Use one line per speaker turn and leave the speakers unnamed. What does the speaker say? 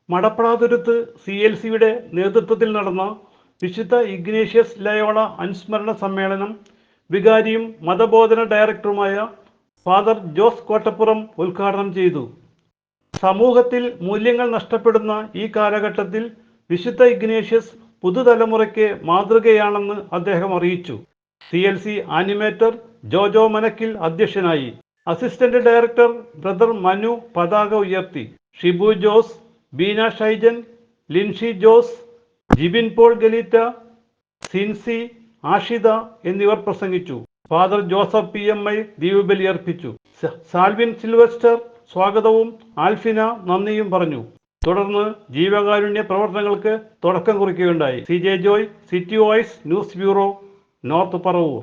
മടപ്രാതുരത്ത് CLCയുടെ നേതൃത്വത്തിൽ നടന്ന വിശുദ്ധ ഇഗ്നേഷ്യസ് ലയോള അനുസ്മരണ സമ്മേളനം വികാരിയും മതബോധന ഡയറക്ടറുമായ ഫാദർ ജോസ് കോട്ടപ്പുറം ഉദ്ഘാടനം ചെയ്തു. സമൂഹത്തിൽ മൂല്യങ്ങൾ നഷ്ടപ്പെടുന്ന ഈ കാലഘട്ടത്തിൽ വിശുദ്ധ ഇഗ്നേഷ്യസ് പുതുതലമുറയ്ക്ക് മാതൃകയാണെന്ന് അദ്ദേഹം അറിയിച്ചു. CLC ആനിമേറ്റർ ജോജോ മനക്കിൽ അധ്യക്ഷനായി. അസിസ്റ്റന്റ് ഡയറക്ടർ ബ്രദർ മനു പതാക ഉയർത്തി. ഷിബു ജോസ്, ബീന ഷൈജൻ, ലിൻഷി ജോസ്, ജിബിൻ പോൾ ഗലീറ്റ, സിൻസി, ആഷിത എന്നിവർ പ്രസംഗിച്ചു. ഫാദർ ജോസഫ് PMI ദീപബലി അർപ്പിച്ചു. സാൽവിൻ സിൽവസ്റ്റർ സ്വാഗതവും ആൽഫിന നന്ദിയും പറഞ്ഞു. തുടർന്ന് ജീവകാരുണ്യ പ്രവർത്തനങ്ങൾക്ക് തുടക്കം കുറിക്കുകയുണ്ടായി. CJ Joy, city voice news bureau, north Paravur.